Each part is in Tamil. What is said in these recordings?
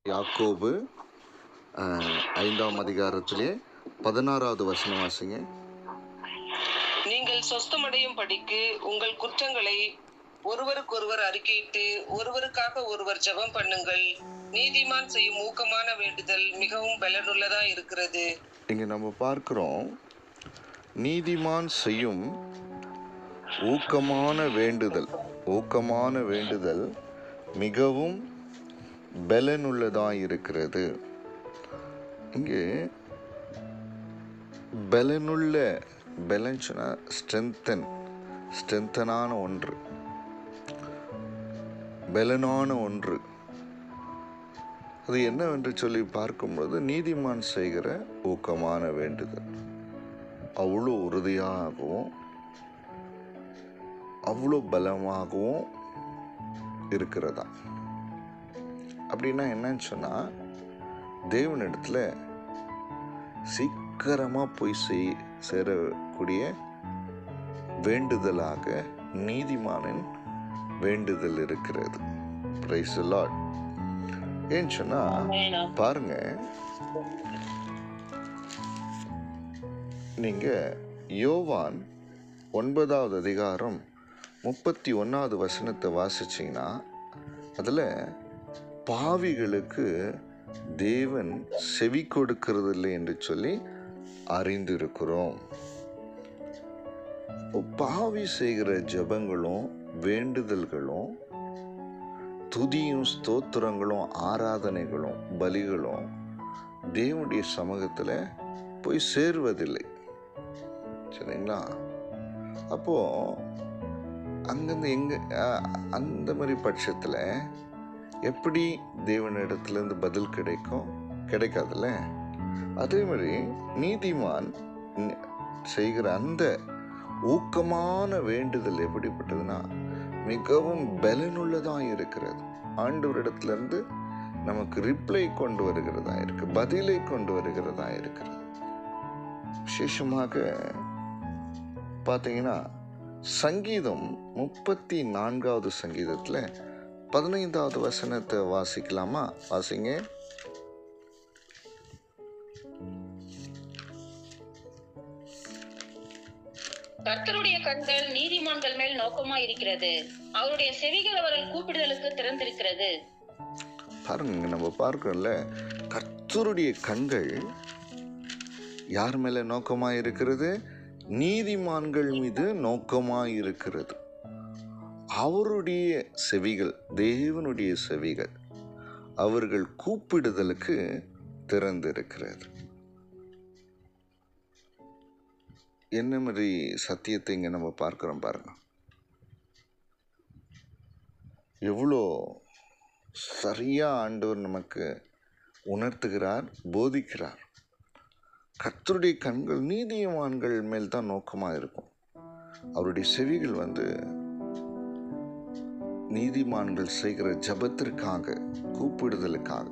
யாக்கோபு 5ஆம் அதிகாரத்திலே 16வது வசனம் வாசிங்க. நீங்கள் சொஸ்தமடையும் படிக்கு உங்கள் குற்றங்களை ஒருவருக்கொருவர் அறிக்கையிட்டு ஒருவருக்காக ஒருவர் ஜெபம் பண்ணுங்கள். நீதிமான் செய்யும் ஊக்கமான வேண்டுதல் மிகவும் பலனுள்ளதா இருக்கிறது. இங்க நம்ம பார்க்கிறோம், நீதிமான் செய்யும் ஊக்கமான வேண்டுதல் மிகவும் பலனுள்ளதாக இருக்கிறது. இங்கே பலனுள்ள பலன்ஸ்னா ஸ்ட்ரென்த்தனான ஒன்று, பலனான ஒன்று. அது என்னவென்று சொல்லி பார்க்கும்போது நீதிமான் செய்கிற ஊக்கமான வேண்டுதல் அவ்வளோ உறுதியாகவும் அவ்வளோ பலமாகவும் இருக்கிறதா. அப்படின்னா என்னன்னு சொன்னால், தேவனிடத்துல சீக்கிரமாக போய் சேரக்கூடிய வேண்டுதலாக நீதிமானின் வேண்டுதல் இருக்கிறது. Praise the Lord. ஏன்னு சொன்னால் பாருங்க, நீங்கள் யோவான் 9வது அதிகாரம் 31வது வசனத்தை வாசிச்சிங்கன்னா, அதில் பாவிகளுக்கு தேவன் செவி கொடுக்கிறதில்லை என்று சொல்லி அறிந்திருக்கிறோம். பாவி செய்கிற ஜெபங்களும் வேண்டுதல்களும் துதியும் ஸ்தோத்திரங்களும் ஆராதனைகளும் பலிகளும் தேவனுடைய சமூகத்தில் போய் சேருவதில்லை. சரிங்களா? அப்போ அங்கிருந்து அந்த மாதிரி பட்சத்தில் எப்படி தேவனிடத்துலேருந்து பதில் கிடைக்காதுல்ல. அதே மாதிரி நீதிமான் செய்கிற அந்த ஊக்கமான வேண்டுதல் எப்படிப்பட்டதுன்னா மிகவும் பலனுள்ளதாக இருக்கிறது. ஆண்டவரிடத்திலிருந்து நமக்கு ரிப்ளை கொண்டு வருகிறதா இருக்கு, பதிலை கொண்டு வருகிறதா இருக்கிறது. விசேஷமாக பார்த்தீங்கன்னா, சங்கீதம் 34வது சங்கீதத்தில் 15வது வசனத்தை வாசிக்கலாமா? வாசிங்க. கர்த்தருடைய கண்கள் நீதிமான்கள் மேல் நோக்கமா இருக்கிறது, அவருடைய செவிகள் அவர்கள் கூப்பிடுதலுக்கு திறந்திருக்கிறது. பாருங்க, நம்ம பார்க்கிறோம்ல, கர்த்தருடைய கண்கள் யார் மேல நோக்கமா இருக்கிறது? நீதிமான்கள் மீது நோக்கமா இருக்கிறது. அவருடைய செவிகள், தேவனுடைய செவிகள் அவர்கள் கூப்பிடுதலுக்கு திறந்திருக்கிறது. என்ன மாதிரி சத்தியத்தை இங்க நம்ம பார்க்கிறோம் பாருங்க. எவ்வளோ சரியா ஆண்டவர் நமக்கு உணர்த்துகிறார், போதிக்கிறார். கர்த்தருடைய கண்கள் நீதிமான்கள் மேல் தான் நோக்கமா இருக்கும். அவருடைய செவிகள் நீதிமான்கள் செய்கிற ஜபத்திற்காக, கூப்பிடுதலுக்காக,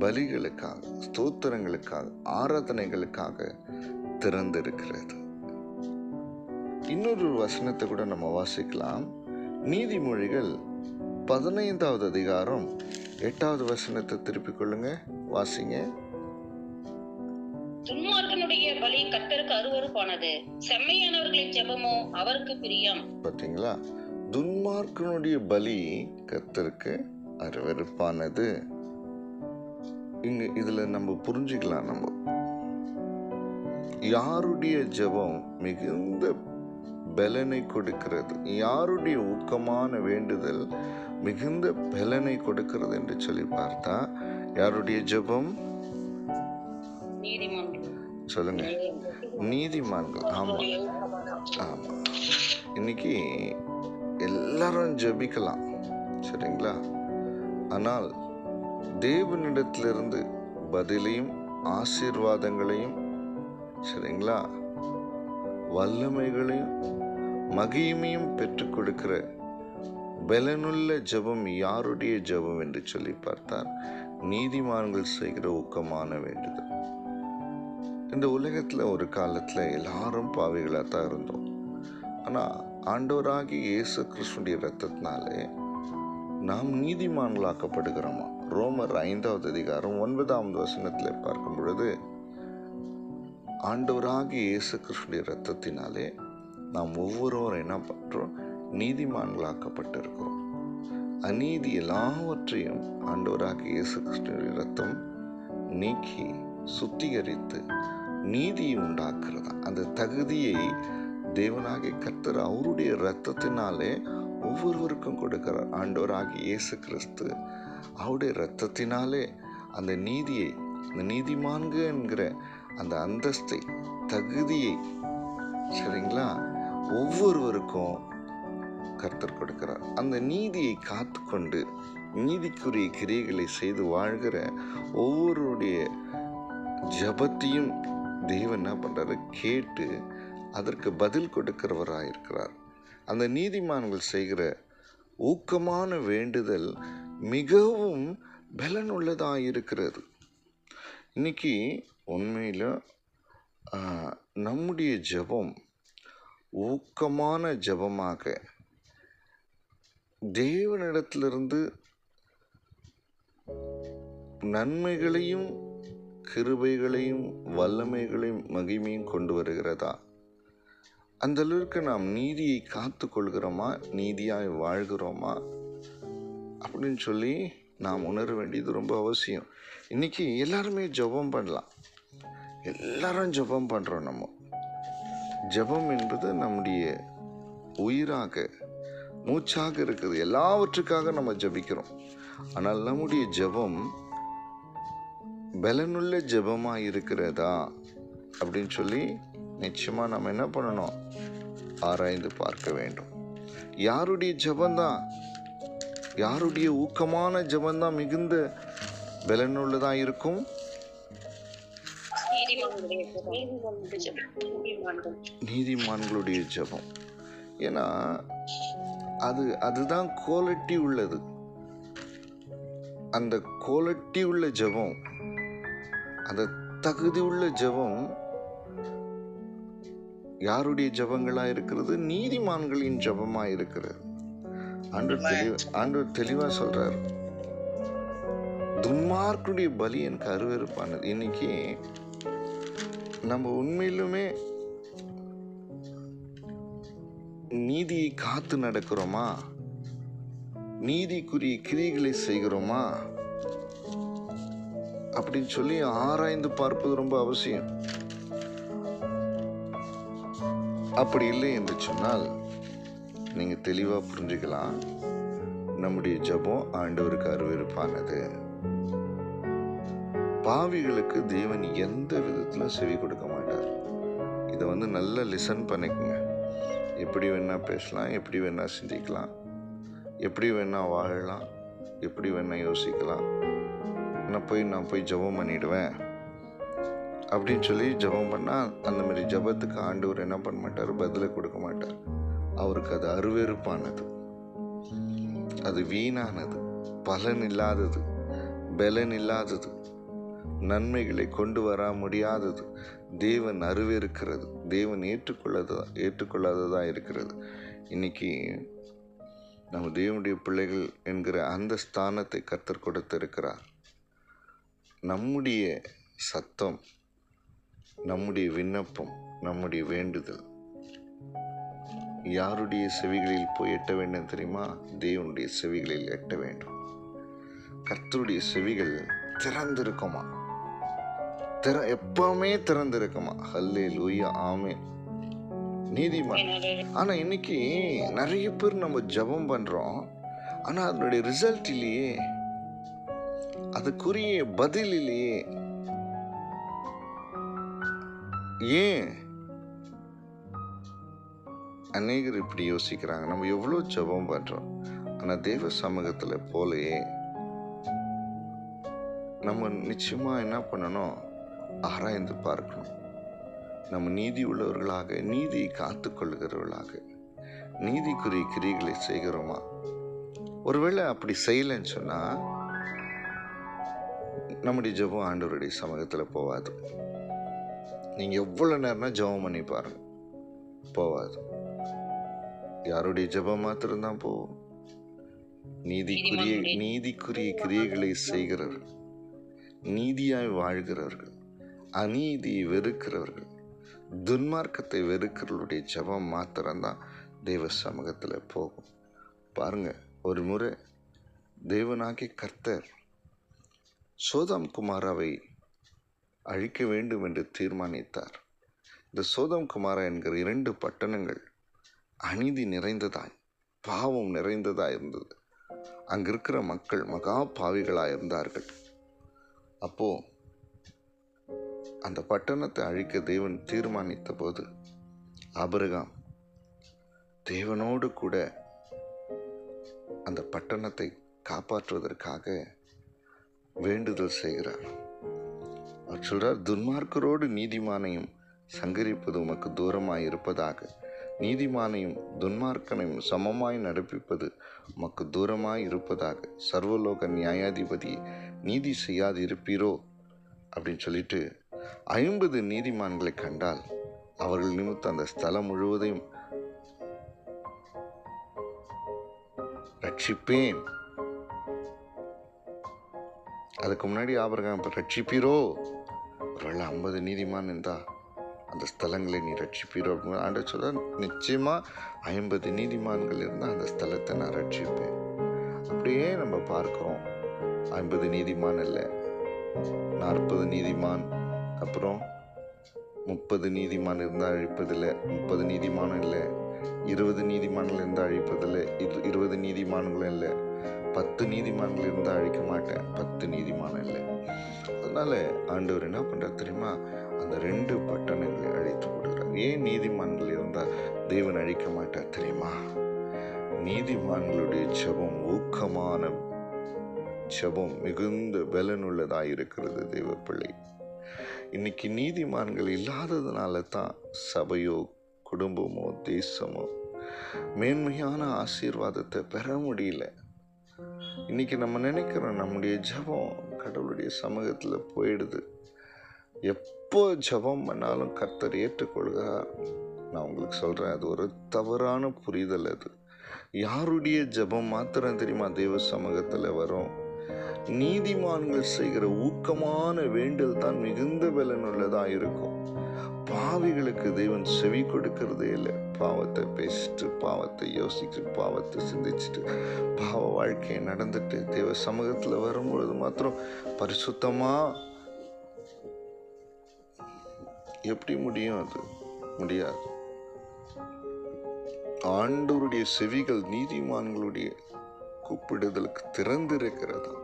பலிகளுக்காக, ஸ்தோத்திரங்களுக்காக, ஆராதனைகளுக்காக திறந்திருக்கிறது. இன்னொரு வசனத்தை கூட நம்ம வாசிக்கலாம். நீதிமொழிகள் 15வது அதிகாரம் 8வது வசனத்தை திருப்பிக் கொள்ளுங்க, வாசிங்க. துன்மார்க்கனுடைய பலி கர்த்தருக்கு அருவருப்பானது, செம்மையானவர்களின் ஜெபமோ அவருக்கு பிரியம். பாத்தீங்களா? துன்மார்க்கனுடைய பலி கர்த்தருக்கு அருவருப்பானது. இதுல நம்ம புரிஞ்சுக்கலாம், நம்ம யாருடைய ஜெபம் மிகுந்த பலனை கொடுக்கிறது, யாருடைய ஊக்கமான வேண்டுதல் மிகுந்த பலனை கொடுக்கிறது என்று சொல்லி பார்த்தா, யாருடைய ஜெபம்? சொல்லுங்க, நீதிமான்கள். ஆமா ஆமா. இன்னைக்கு எல்லாரும் ஜெபிக்கலாம், சரிங்களா? ஆனால் தேவனிடத்திலிருந்து பதிலையும் ஆசீர்வாதங்களையும், சரிங்களா, வல்லமைகளையும் மகிமையும் பெற்றுக் கொடுக்கிற பலனுள்ள ஜெபம் யாருடைய ஜெபம் என்று சொல்லி பார்த்தால், நீதிமான்கள் செய்கிற ஊக்கமான வேண்டுதல். இந்த உலகத்தில் ஒரு காலத்தில் எல்லாரும் பாவிகளாக தான் இருந்தோம். ஆனால் ஆண்டவராகி இயேசு கிறிஸ்துடைய இரத்தத்தினாலே நாம் நீதிமான்களாக்கப்படுகிறோமா? ரோமர் 5வது அதிகாரம் 9வது வசனத்தில் பார்க்கும் பொழுது, ஆண்டவராகிய இயேசு கிறிஸ்துவின் இரத்தத்தினாலே நாம் ஒவ்வொருவரும் என்ன பண்றோம்? நீதிமான்களாக்கப்பட்டிருக்கிறோம். அநீதி எல்லாவற்றையும் ஆண்டவராகிய இயேசு கிறிஸ்துவின் இரத்தம் நீக்கி சுத்திகரித்து நீதியை உண்டாக்குறதா. அந்த தகுதியை தேவனாகிய கர்த்தர் அவருடைய இரத்தத்தினாலே ஒவ்வொருவருக்கும் கொடுக்கிறார். ஆண்டவராகிய இயேசு கிறிஸ்து அவருடைய இரத்தத்தினாலே அந்த நீதியை, அந்த நீதிமான்கள் என்கிற அந்த அந்தஸ்தை, தகுதியை, சரிங்களா, ஒவ்வொருவருக்கும் கர்த்தர் கொடுக்கிறார். அந்த நீதியை காத்து கொண்டு நீதிக்குரிய கிரியைகளை செய்து வாழ்கிற ஒவ்வொருடைய ஜபத்தையும் தேவன் என்ன பண்றாரு? கேட்டு அதற்கு பதில் கொடுக்கிறவராக இருக்கிறார். அந்த நீதிமான்கள் செய்கிற ஊக்கமான வேண்டுதல் மிகவும் பலனுள்ளதாக இருக்கிறது. இன்னைக்கு உண்மையில் நம்முடைய ஜெபம் ஊக்கமான ஜெபமாக தேவனிடத்திலிருந்து நன்மைகளையும் கிருபைகளையும் வல்லமைகளையும் மகிமையும் கொண்டு வருகிறதா? அந்த அளவுக்கு நாம் நீதியை காத்து கொள்கிறோமா, நீதியாய் வாழ்கிறோமா அப்படின்னு சொல்லி நாம் உணர வேண்டியது ரொம்ப அவசியம். இன்னைக்கு எல்லாருமே ஜெபம் பண்ணலாம், எல்லாரும் ஜெபம் பண்ணுறோம். நம்ம ஜெபம் என்பது நம்முடைய உயிராக, மூச்சாக இருக்குது. எல்லாவற்றுக்காக நம்ம ஜெபிக்கிறோம். ஆனால் நம்முடைய ஜெபம் பலனுள்ள ஜெபமாக இருக்கிறதா அப்படின்னு சொல்லி நிச்சயமாக நம்ம என்ன பண்ணணும்? ஆராய்ந்து பார்க்க வேண்டும். யாருடைய ஜெபந்தான், யாருடைய ஊக்கமான ஜெபந்தான் மிகுந்த பலனுள்ளதாக இருக்கும்? நீதிமான்களுடைய ஜெபம். ஏன்னா அதுதான் குவாலிட்டி உள்ளது. அந்த குவாலிட்டி உள்ள ஜெபம், அந்த தகுதி உள்ள ஜெபம் யாருடைய ஜெபங்களா இருக்கிறது? நீதிமான்களின் ஜெபமா இருக்கிறது. ஆண்டவர் தெளிவா சொல்றாரு, துன்மார்க்குடைய பலி எனக்கு அருவருப்பானது. இன்னைக்கு நம்ம உண்மையிலுமே நீதியை காத்து நடக்கிறோமா? நீதிக்குரிய கிரியைகளை செய்கிறோமா அப்படின்னு சொல்லி ஆராய்ந்து பார்ப்பது ரொம்ப அவசியம். அப்படி இல்லை என்று சொன்னால் நீங்க தெளிவா புரிஞ்சுக்கலாம், நம்முடைய ஜெபம் ஆண்டவருக்கு அருவருப்பானது. பாவிகளுக்கு தேவன் எந்த விதத்திலும் செவி கொடுக்க மாட்டார். இதை நல்லா லிசன் பண்ணிக்கங்க. எப்படி வேணா பேசலாம், எப்படி வேணா சிந்திக்கலாம், எப்படி வேணா வாழலாம், எப்படி வேணா யோசிக்கலாம். நான் போய் ஜெபம் பண்ணிடுவேன் அப்படின்னு சொல்லி ஜெபம் பண்ணால் அந்த மாதிரி ஜெபத்துக்கு ஆண்டவர் என்ன பண்ண மாட்டார்? பதிலை கொடுக்க மாட்டார். அவருக்கு அது அருவருப்பானது, அது வீணானது, பலன் இல்லாதது, பலன் இல்லாதது, நன்மைகளை கொண்டு வர முடியாதது, தேவன் அருவருக்கிறது, தேவன் ஏற்றுக்கொள்ளாததா இருக்கிறது. இன்னைக்கு நம்ம தேவனுடைய பிள்ளைகள் என்கிற அந்த ஸ்தானத்தை கர்த்தர் கொடுத்திருக்கிறார். நம்முடைய சத்தம், நம்முடைய விண்ணப்பம், நம்முடைய வேண்டுதல் யாருடைய செவிகளில் போய் எட்ட வேண்டும் தெரியுமா? தேவனுடைய செவிகளில் எட்ட வேண்டும். கர்த்தருடைய செவிகள் திறந்திருக்குமா? எப்பவுமே திறந்திருக்குமா? ஹல்லேலூயா, ஆமென். நீதிமான். ஆனா இன்னைக்கு நிறைய பேர் நம்ம ஜெபம் பண்றோம், ஆனா அதனுடைய ரிசல்ட் இல்லையே, அதுக்குரிய பதில் இல்லையே. ஏன் அநேகர் இப்படி யோசிக்கிறாங்க? நம்ம எவ்வளவு ஜெபம் பண்றோம், ஆனா தேவ சமூகத்துல போலயே நம்ம நிச்சயமா என்ன பண்ணணும்? ஆராய்ந்து பார்க்கணும். நம்ம நீதி உள்ளவர்களாக, நீதியை காத்து கொள்கிறவர்களாக, நீதிக்குரிய கிரியைகளை செய்கிறோமா? ஒருவேளை அப்படி செய்யலைன்னு சொன்னா நம்முடைய ஜெபம் ஆண்டவருடைய சமூகத்துல போவாது. நீங்க எவ்வளவு நேரம்னா ஜெபம் பண்ணி பாருங்க, போவாது. யாருடைய ஜெபம் மாத்திரம்தான் போகும்? நீதிக்குரிய கிரியைகளை செய்கிறவர்கள், நீதியாய் வாழ்கிறவர்கள், அநீதியை வெறுக்கிறவர்கள், துன்மார்க்கத்தை வெறுக்கிறவருடைய ஜெபம் மாத்திரம்தான் தேவ சமூகத்தில் போகும். பாருங்க, ஒரு முறை தேவனாகிய கர்த்தர் சோதம் குமாராவை அழிக்க வேண்டும் என்று தீர்மானித்தார். இந்த சோதம் குமாரா என்கிற 2 பட்டணங்கள் அநீதி நிறைந்ததாய், பாவம் நிறைந்ததாய் இருந்தது. அங்க இருக்கிற மக்கள் மகா பாவிகளாய் இருந்தார்கள். அப்போ அந்த பட்டணத்தை அழிக்க தேவன் தீர்மானித்த போது ஆபிரகாம் தேவனோடு கூட அந்த பட்டணத்தை காப்பாற்றுவதற்காக வேண்டுதல் செய்கிறார். அவர் சொல்றார், துன்மார்க்கரோடு நீதிமானையும் சங்கரிப்பது உமக்கு தூரமாய் இருப்பதாக, நீதிமானையும் துன்மார்க்கனையும் சமமாய் நடப்பிப்பது உமக்கு தூரமாய் இருப்பதாக, சர்வலோக நியாயாதிபதி நீதி செய்யாது இருப்பீரோ அப்படின்னு சொல்லிட்டு 50 நீதிமான்களை கண்டால் அவர்கள் நிமித்தம் அந்த ஸ்தலம் முழுவதையும் ரட்சிப்பேன். அதுக்கு முன்னாடி ஆபிரகாம் ரட்சிப்பீரோ, ஒருவேளை 50 நீதிமான் இருந்தா அந்த ஸ்தலங்களை நீ ரட்சிப்பீரோ அப்படின்னு ஆண்டவர் சொல்ல, நிச்சயமா 50 நீதிமான்கள் இருந்தால் அந்த ஸ்தலத்தை நான் ரட்சிப்பேன். அப்படியே நம்ம பார்க்கிறோம், 50 நீதிமான் இல்லை, 40 நீதிமான், அப்புறம் 30 நீதிமான் இருந்தால் அழிப்பதில்லை, 30 நீதிமானும் இல்லை, 20 நீதிமான்கள் இருந்தால் அழிப்பதில்லை, 20 நீதிமான்களும் இல்லை, 10 நீதிமான்கள் இருந்தால் அழிக்க மாட்டேன், 10 நீதிமானம் இல்லை. அதனால ஆண்டவர் என்ன பண்றார் தெரியுமா, அந்த 2 பட்டணங்களை அழித்து விடுகிறார். ஏன் நீதிமான்கள் இருந்தால் தேவன் அழிக்க மாட்டார் தெரியுமா? நீதிமான்களுடைய ஜெபம் ஊக்கமான ஜெபம் மிகுந்த பலனுள்ளதாக இருக்கிறது. தேவ பிள்ளை, இன்னைக்கு நீதிமான்கள் இல்லாததுனால தான் சபையோ குடும்பமோ தேசமோ மேன்மையான ஆசீர்வாதத்தை பெற முடியல. இன்னைக்கு நம்ம நினைக்கிறோம் நம்முடைய ஜெபம் கடவுளுடைய சமூகத்தில் போயிடுது, எப்போ ஜெபம் பண்ணாலும் கர்த்தர் ஏற்றுக்கொள்கிறார். நான் உங்களுக்கு சொல்கிறேன், அது ஒரு தவறான புரிதல். அது யாருடைய ஜெபம் மாத்திரம் தெரியுமா தேவ சமூகத்தில் வரும்? நீதிமான்கள் செய்கிற ஊக்கமான வேண்டல் தான் மிகுந்த பலனுள்ளதாக இருக்கும். பாவிகளுக்கு தேவன் செவி கொடுக்கறதே இல்லை. பாவத்தை பேசிட்டு, பாவத்தை யோசிச்சுட்டு, பாவத்தை சிந்திச்சுட்டு, பாவ வாழ்க்கையை நடந்துட்டு தேவ சமூகத்தில் வரும்பொழுது மாத்திரம் பரிசுத்தமா எப்படி முடியும்? அது முடியாது. ஆண்டவருடைய செவிகள் நீதிமான்களுடைய கூப்பிடுதலுக்கு திறந்திருக்கிறதா.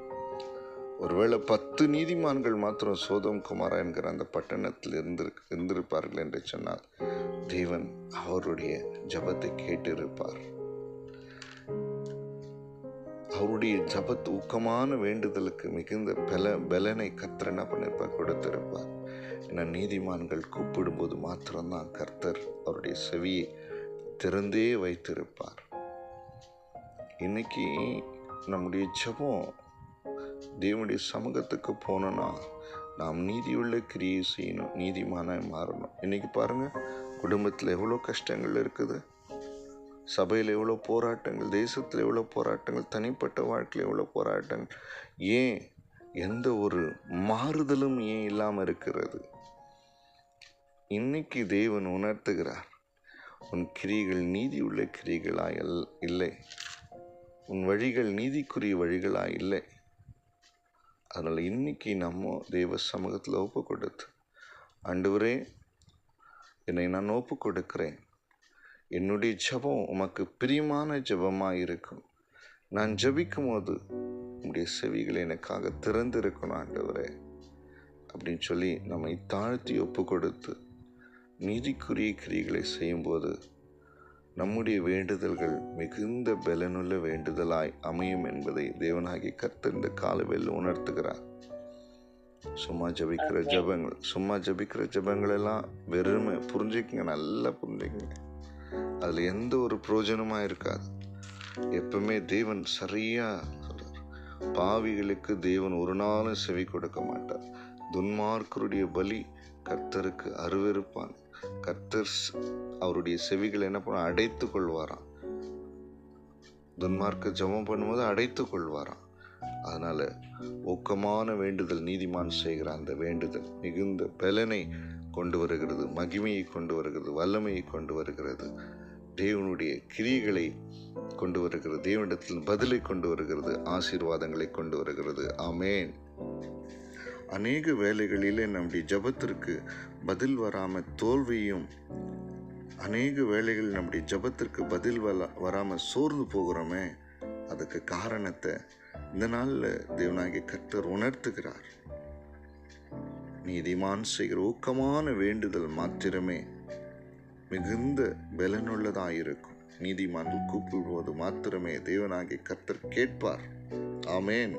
ஒருவேளை 10 நீதிமான்கள் மாத்திரம் சோதம் குமாரா என்கிற அந்த பட்டணத்தில் இருந்திருப்பார்கள் என்று சொன்னால் தேவன் அவருடைய ஜபத்தை கேட்டிருப்பார். அவருடைய ஜபத்து ஊக்கமான வேண்டுதலுக்கு மிகுந்த பலனை கர்த்தர் என்ன பண்ணிருப்பார், கொடுத்திருப்பார். ஏன்னா நீதிமான்கள் கூப்பிடும்போது மாத்திரம்தான் கர்த்தர் அவருடைய செவியை திறந்தே வைத்திருப்பார். இன்னைக்கு நம்முடைய ஜபம் தேவனுடைய சமூகத்துக்கு போனோம்னா நாம் நீதியுள்ள கிரியை செய்யணும், நீதிமானாய் மாறணும். இன்னைக்கு பாருங்க, குடும்பத்தில் எவ்வளோ கஷ்டங்கள் இருக்குது, சபையில் எவ்வளோ போராட்டங்கள், தேசத்தில் எவ்வளோ போராட்டங்கள், தனிப்பட்ட வாழ்க்கையில் எவ்வளோ போராட்டங்கள். ஏன் எந்த ஒரு மாறுதலும் ஏன் இல்லாமல் இருக்கிறது? இன்னைக்கு தேவன் உணர்த்துகிறார், உன் கிரிகள் நீதி உள்ள கிரிகளாய் இல்லை, உன் வழிகள் நீதிக்குரிய வழிகளாய் இல்லை. அதனால் இன்னைக்கு நம்ம தேவ சமூகத்தில் ஒப்பு கொடுத்து, ஆண்டவரே என்னை நான் ஒப்பு கொடுக்கிறேன், என்னுடைய ஜெபம் உமக்கு பிரியமான ஜெபமாக இருக்கும், நான் ஜெபிக்கும் போது உங்களுடைய செவிகள் எனக்காக திறந்திருக்கணும் ஆண்டவரே அப்படின்னு சொல்லி நம்மை தாழ்த்தி ஒப்பு கொடுத்து நீதிக்குரிய கிரிகளை செய்யும்போது நம்முடைய வேண்டுதல்கள் மிகுந்த பலனுள்ள வேண்டுதலாய் அமையும் என்பதை தேவனாகிய கர்த்தர் இந்த காலவெளியில் உணர்த்துகிறார். சும்மா ஜபிக்கிற ஜபங்கள் எல்லாம் வெறுமை, புரிஞ்சுக்குங்க, நல்லா புரிஞ்சுக்குங்க, அதுல எந்த ஒரு பிரயோஜனமா இருக்காது. எப்பவுமே தேவன் சரியா சொல்றார், பாவிகளுக்கு தேவன் ஒரு நாளும் செவி கொடுக்க மாட்டார். துன்மார்க்கருடைய பலி கர்த்தருக்கு அருவருப்பான். கர்த்தர் அவருடைய செவிகளை என்ன பண்ண அடைத்து கொள்வாராம். துன்மார்க்க ஜெபம் பண்ணும்போது அடைத்து கொள்வாராம். அதனால ஊக்கமான வேண்டுதல், நீதிமான் செய்கிற அந்த வேண்டுதல் மிகுந்த பலனை கொண்டு வருகிறது, மகிமையை கொண்டு வருகிறது, வல்லமையை கொண்டு வருகிறது, தேவனுடைய கிரியைகளை கொண்டு வருகிறது, தேவனிடத்தில் பதிலை கொண்டு வருகிறது, ஆசீர்வாதங்களை கொண்டு வருகிறது. ஆமேன். அநேக வேளைகளிலே நம்முடைய ஜெபத்திற்கு பதில் வராம தோல்வியும், அநேக வேளைகளில் நம்முடைய ஜெபத்திற்கு பதில் வராம சோர்ந்து போகிறோமே, அதுக்கு காரணத்தை இந்த நாளில் தேவனாகிய கர்த்தர் உணர்த்துகிறார். நீதிமான் செய்கிற ஊக்கமான வேண்டுதல் மாத்திரமே மிகுந்த பலனுள்ளதாயிருக்கும். நீதிமான்கள் கூப்பிடுவது மாத்திரமே தேவனாகிய கர்த்தர் கேட்பார். ஆமேன்.